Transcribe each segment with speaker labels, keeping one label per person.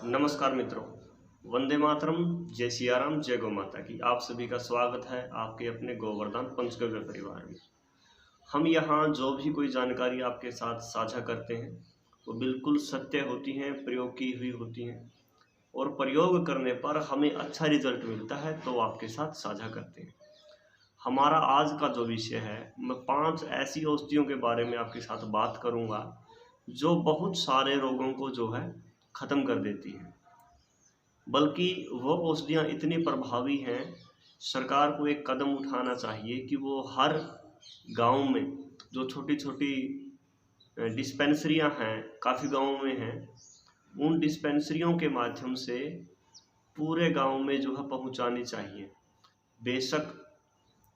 Speaker 1: नमस्कार मित्रों। वंदे मातरम। जय सियाराम, जय गौ माता की। आप सभी का स्वागत है आपके अपने गोवर्धन पंचगव्य परिवार में। हम यहाँ जो भी कोई जानकारी आपके साथ साझा करते हैं वो बिल्कुल सत्य होती हैं, प्रयोग की हुई होती हैं और प्रयोग करने पर हमें अच्छा रिजल्ट मिलता है तो आपके साथ साझा करते हैं। हमारा आज का जो विषय है, मैं 5 ऐसी औषधियों के बारे में आपके साथ बात करूँगा जो बहुत सारे रोगों को जो है ख़त्म कर देती हैं। बल्कि वो औषधियाँ इतनी प्रभावी हैं, सरकार को एक कदम उठाना चाहिए कि वो हर गाँव में जो छोटी-छोटी डिस्पेंसरियाँ हैं, काफ़ी गाँवों में हैं, उन डिस्पेंसरियों के माध्यम से पूरे गाँव में जो है पहुँचानी चाहिए। बेशक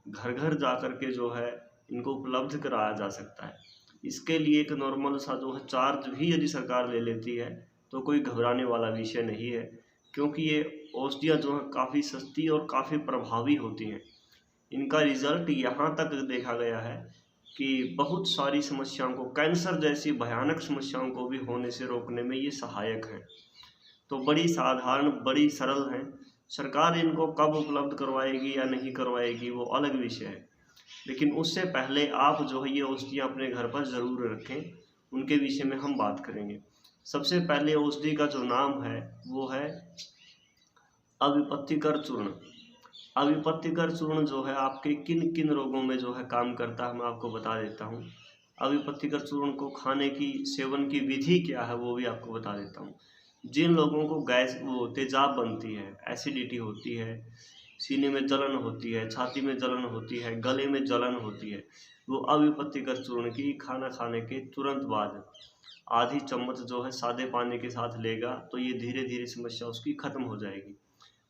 Speaker 1: घर-घर जाकर के जो है इनको उपलब्ध कराया जा सकता है। इसके लिए एक नॉर्मल सा जो है चार्ज भी यदि सरकार ले लेती है तो कोई घबराने वाला विषय नहीं है, क्योंकि ये औषधियाँ जो हैं काफ़ी सस्ती और काफ़ी प्रभावी होती हैं। इनका रिज़ल्ट यहाँ तक देखा गया है कि बहुत सारी समस्याओं को, कैंसर जैसी भयानक समस्याओं को भी होने से रोकने में ये सहायक हैं। तो बड़ी साधारण, बड़ी सरल हैं। सरकार इनको कब उपलब्ध करवाएगी या नहीं करवाएगी वो अलग विषय है। लेकिन उससे पहले आप जो है ये औषधियाँ अपने घर पर ज़रूर रखें, उनके विषय में हम बात करेंगे। सबसे पहले औषधि का जो नाम है वो है अविपत्तिकर चूर्ण। अविपत्तिकर चूर्ण जो है आपके किन किन रोगों में जो है काम करता है, मैं आपको बता देता हूँ। अविपत्तिकर चूर्ण को खाने की, सेवन की विधि क्या है वो भी आपको बता देता हूँ। जिन लोगों को गैस तेजाब बनती है, एसिडिटी होती है, सीने में जलन होती है, छाती में जलन होती है, गले में जलन होती है, वो अविपत्तिकर चूर्ण की खाना खाने के तुरंत बाद आधी चम्मच जो है सादे पानी के साथ लेगा तो ये धीरे धीरे समस्या उसकी खत्म हो जाएगी।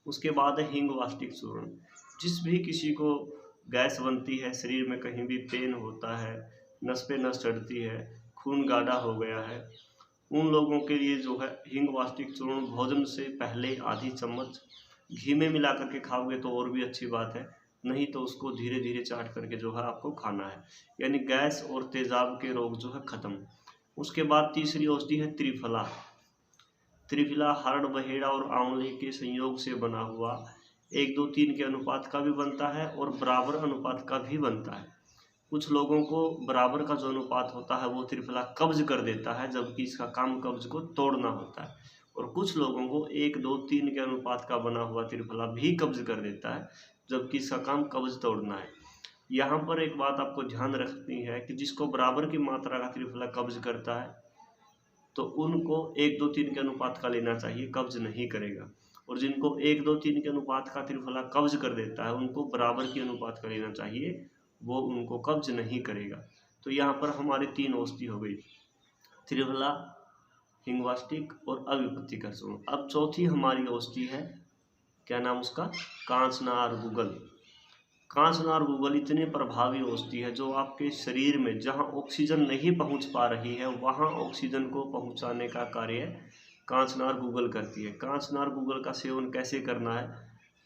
Speaker 1: उसके बाद है हींग वास्टिक चूर्ण। जिस भी किसी को गैस बनती है, शरीर में कहीं भी पेन होता है, नस पे नस चढ़ती है, खून गाढ़ा हो गया है, उन लोगों के लिए जो है हींग वास्टिक चूर्ण भोजन से पहले आधी चम्मच घी में मिला करके खाओगे तो और भी अच्छी बात है, नहीं तो उसको धीरे धीरे चाट करके जो है आपको खाना है। यानी गैस और तेजाब के रोग जो है ख़त्म। उसके बाद तीसरी औषधि है त्रिफला। त्रिफला हरड़, बहेड़ा और आंवले के संयोग से बना हुआ 1-2-3 के अनुपात का भी बनता है और बराबर अनुपात का भी बनता है। कुछ लोगों को बराबर का जो अनुपात होता है वो त्रिफला कब्ज कर देता है, जबकि इसका काम कब्ज को तोड़ना होता है। और कुछ लोगों को 1-2-3 के अनुपात का बना हुआ त्रिफला भी कब्ज कर देता है, जबकि इसका काम कब्ज तोड़ना है। यहाँ पर एक बात आपको ध्यान रखनी है कि जिसको बराबर की मात्रा का त्रिफला कब्ज करता है तो उनको 1-2-3 के अनुपात का लेना चाहिए, कब्ज नहीं करेगा। और जिनको 1-2-3 के अनुपात का त्रिफला कब्ज कर देता है उनको बराबर की अनुपात का लेना चाहिए, वो उनको कब्ज नहीं करेगा। तो यहाँ पर हमारे 3 औषधि हो गई, त्रिफला, हिंगवास्टिक और अविपत्तिकर चूर्ण। अब चौथी हमारी औषधि है, क्या नाम उसका, कांचनार गूगल। कांचनार गूगल इतनी प्रभावी औषधि है जो आपके शरीर में जहां ऑक्सीजन नहीं पहुंच पा रही है वहां ऑक्सीजन को पहुंचाने का कार्य कांचनार गूगल करती है। कांचनार गूगल का सेवन कैसे करना है,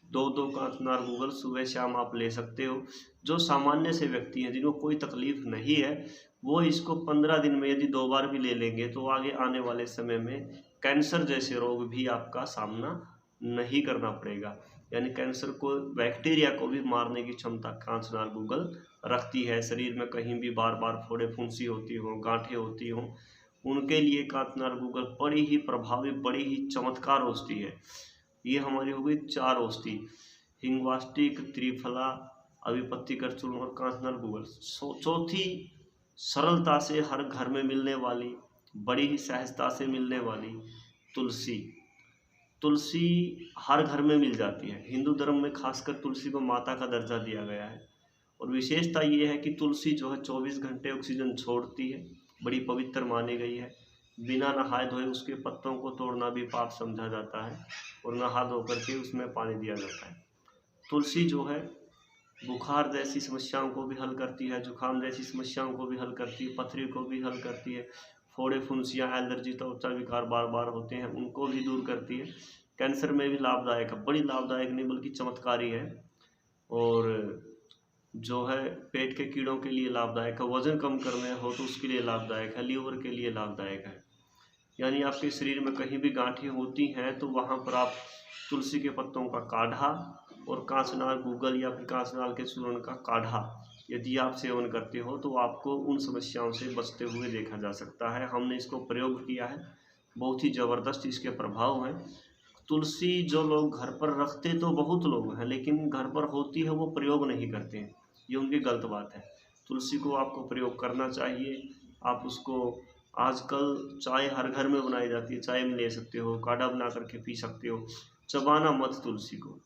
Speaker 1: 2-2 कांचनार गूगल सुबह शाम आप ले सकते हो। जो सामान्य से व्यक्ति हैं जिनको कोई तकलीफ नहीं है वो इसको 15 दिन में यदि 2 बार भी ले लेंगे तो आगे आने वाले समय में कैंसर जैसे रोग भी आपका सामना नहीं करना पड़ेगा। यानी कैंसर को, बैक्टीरिया को भी मारने की क्षमता कांचनार गूगल रखती है। शरीर में कहीं भी बार बार फोड़े फुंसी होती हो, गांठें होती हों, उनके लिए कांचनार गूगल बड़ी ही प्रभावी, बड़ी ही चमत्कार औषधि है। ये हमारी हो गई 4 औषधि, हिंगवास्टिक, त्रिफला, अविपत्तिकर चूर्ण और कांचनार गूगल। चौथी, सरलता से हर घर में मिलने वाली, बड़ी ही सहजता से मिलने वाली, तुलसी। तुलसी हर घर में मिल जाती है। हिंदू धर्म में खासकर तुलसी को माता का दर्जा दिया गया है और विशेषता ये है कि तुलसी जो है 24 घंटे ऑक्सीजन छोड़ती है, बड़ी पवित्र मानी गई है। बिना नहाए धोए उसके पत्तों को तोड़ना भी पाप समझा जाता है और नहा धो करके उसमें पानी दिया जाता है। तुलसी जो है बुखार जैसी समस्याओं को भी हल करती है, जुकाम जैसी समस्याओं को भी हल करती है, पथरी को भी हल करती है, फोड़े फुंसियाँ, एलर्जी, त्वचा विकार बार बार होते हैं उनको भी दूर करती है। कैंसर में भी लाभदायक है, बड़ी लाभदायक नहीं बल्कि चमत्कारी है। और जो है पेट के कीड़ों के लिए लाभदायक है, वज़न कम करना हो तो उसके लिए लाभदायक है, लीवर के लिए लाभदायक है। यानी आपके शरीर में कहीं भी गांठें होती हैं तो वहाँ पर आप तुलसी के पत्तों का काढ़ा और कांचनाल गूगल या फिर कांचनाल के चूर्ण का काढ़ा यदि आप सेवन करते हो तो आपको उन समस्याओं से बचते हुए देखा जा सकता है। हमने इसको प्रयोग किया है, बहुत ही ज़बरदस्त इसके प्रभाव हैं। तुलसी जो लोग घर पर रखते तो बहुत लोग हैं, लेकिन घर पर होती है वो प्रयोग नहीं करते हैं, ये उनकी गलत बात है। तुलसी को आपको प्रयोग करना चाहिए। आप उसको आजकल चाय हर घर में बनाई जाती है, चाय में ले सकते हो, काढ़ा बना करके पी सकते हो। चबाना मत तुलसी को।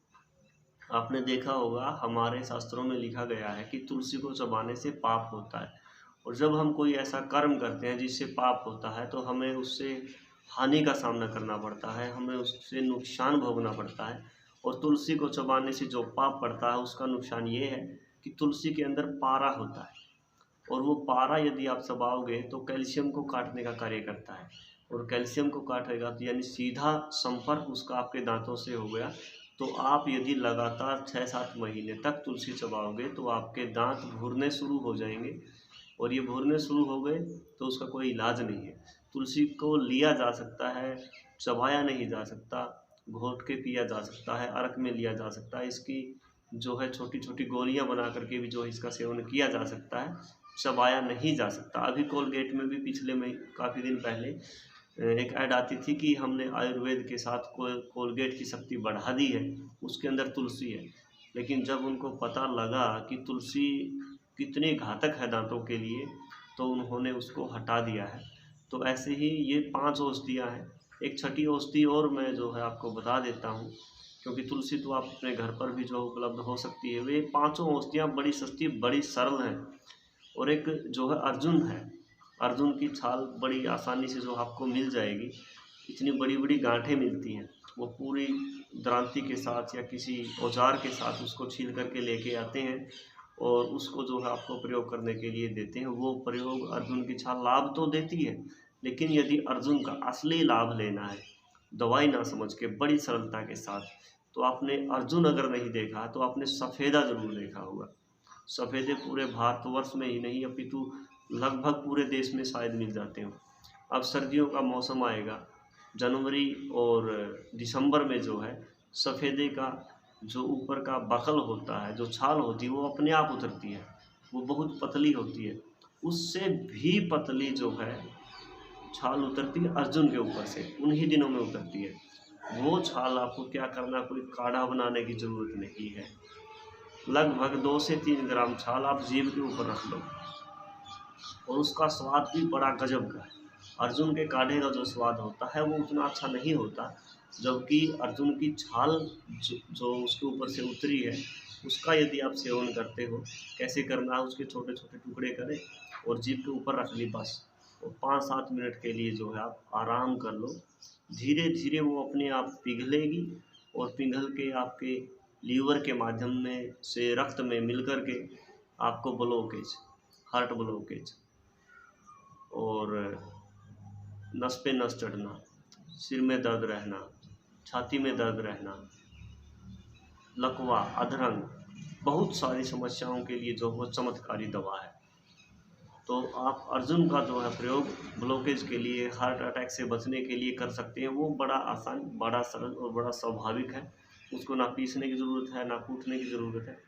Speaker 1: आपने देखा होगा हमारे शास्त्रों में लिखा गया है कि तुलसी को चबाने से पाप होता है, और जब हम कोई ऐसा कर्म करते हैं जिससे पाप होता है तो हमें उससे हानि का सामना करना पड़ता है, हमें उससे नुकसान भोगना पड़ता है। और तुलसी को चबाने से जो पाप पड़ता है उसका नुकसान ये है कि तुलसी के अंदर पारा होता है, और वो पारा यदि आप चबाओगे तो कैल्शियम को काटने का कार्य करता है, और कैल्शियम को काटेगा तो यानी सीधा संपर्क उसका आपके दांतों से हो गया। तो आप यदि लगातार 6-7 महीने तक तुलसी चबाओगे तो आपके दांत भूरने शुरू हो जाएंगे, और ये भूरने शुरू हो गए तो उसका कोई इलाज नहीं है। तुलसी को लिया जा सकता है, चबाया नहीं जा सकता, घोट के पिया जा सकता है, अर्क में लिया जा सकता है। इसकी जो है छोटी छोटी गोलियां बना करके भी जो है इसका सेवन किया जा सकता है, चबाया नहीं जा सकता। अभी कोलगेट में भी पिछले में काफ़ी दिन पहले एक ऐड आती थी कि हमने आयुर्वेद के साथ कोलगेट की शक्ति बढ़ा दी है, उसके अंदर तुलसी है। लेकिन जब उनको पता लगा कि तुलसी कितनी घातक है दांतों के लिए तो उन्होंने उसको हटा दिया है। तो ऐसे ही ये 5 औषधियाँ हैं। एक छठी औषधि और मैं जो है आपको बता देता हूँ, क्योंकि तुलसी तो आप अपने घर पर भी जो उपलब्ध हो सकती है। वे 5 औषधियाँ बड़ी सस्ती, बड़ी सरल हैं। और एक जो है अर्जुन है, अर्जुन की छाल बड़ी आसानी से जो आपको मिल जाएगी। इतनी बड़ी बड़ी गांठें मिलती हैं, वो पूरी दरांती के साथ या किसी औजार के साथ उसको छील करके लेके आते हैं और उसको जो है आपको प्रयोग करने के लिए देते हैं। वो प्रयोग अर्जुन की छाल लाभ तो देती है, लेकिन यदि अर्जुन का असली लाभ लेना है दवाई ना समझ के बड़ी सरलता के साथ, तो आपने अर्जुन अगर नहीं देखा तो आपने सफ़ेदा ज़रूर देखा होगा। सफ़ेदे पूरे भारतवर्ष में ही नहीं अपितु लगभग पूरे देश में शायद मिल जाते हो। अब सर्दियों का मौसम आएगा, जनवरी और दिसंबर में जो है सफ़ेदे का जो ऊपर का बकल होता है, जो छाल होती है, वो अपने आप उतरती है। वो बहुत पतली होती है, उससे भी पतली जो है छाल उतरती है अर्जुन के ऊपर से, उन्हीं दिनों में उतरती है। वो छाल आपको क्या करना, कोई काढ़ा बनाने की ज़रूरत नहीं है। लगभग 2 से 3 ग्राम छाल आप जीभ के ऊपर रख लो, और उसका स्वाद भी बड़ा गजब का है। अर्जुन के काढ़े का जो स्वाद होता है वो उतना अच्छा नहीं होता, जबकि अर्जुन की छाल जो उसके ऊपर से उतरी है उसका यदि आप सेवन करते हो, कैसे करना है, उसके छोटे छोटे टुकड़े करें और जीभ के ऊपर रख ली बस, और 5-7 मिनट के लिए जो है आप आराम कर लो। धीरे धीरे वो अपने आप पिघलेगी, और पिघल के आपके लीवर के माध्यम में से रक्त में मिल कर के आपको ब्लॉकेज, हार्ट ब्लॉकेज और नस पे नस चढ़ना, सिर में दर्द रहना, छाती में दर्द रहना, लकवा, अधरंग, बहुत सारी समस्याओं के लिए जो वो चमत्कारी दवा है। तो आप अर्जुन का जो है प्रयोग ब्लॉकेज के लिए, हार्ट अटैक से बचने के लिए कर सकते हैं। वो बड़ा आसान, बड़ा सरल और बड़ा स्वाभाविक है। उसको ना पीसने की ज़रूरत है, ना कूटने की ज़रूरत है।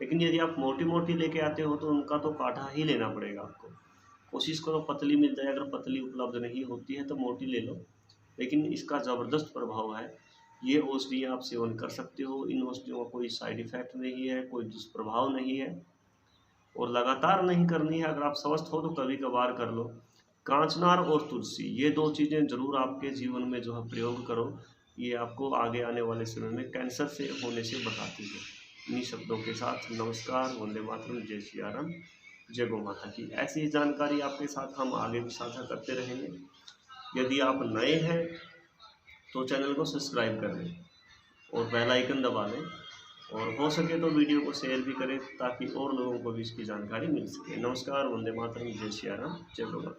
Speaker 1: लेकिन यदि आप मोटी मोटी लेके आते हो तो उनका तो काढ़ा ही लेना पड़ेगा आपको। कोशिश करो पतली मिल जाए, अगर पतली उपलब्ध नहीं होती है तो मोटी ले लो। लेकिन इसका ज़बरदस्त प्रभाव है। ये औषधियाँ आप सेवन कर सकते हो। इन औषधियों का कोई साइड इफ़ेक्ट नहीं है, कोई दुष्प्रभाव नहीं है, और लगातार नहीं करनी है। अगर आप स्वस्थ हो तो कभी कभार कर लो। कांचनार और तुलसी, ये 2 चीज़ें ज़रूर आपके जीवन में जो है प्रयोग करो। ये आपको आगे आने वाले समय में कैंसर से होने से बचाती है। इन्हीं शब्दों के साथ नमस्कार, वंदे मातरम, जय श्री राम, जय गौ माता की। ऐसी जानकारी आपके साथ हम आगे भी साझा करते रहेंगे। यदि आप नए हैं तो चैनल को सब्सक्राइब कर लें और बेल आइकन दबा लें, और हो सके तो वीडियो को शेयर भी करें ताकि और लोगों को भी इसकी जानकारी मिल सके। नमस्कार, वंदे मातरम, जय श्री राम, जय गौ माता।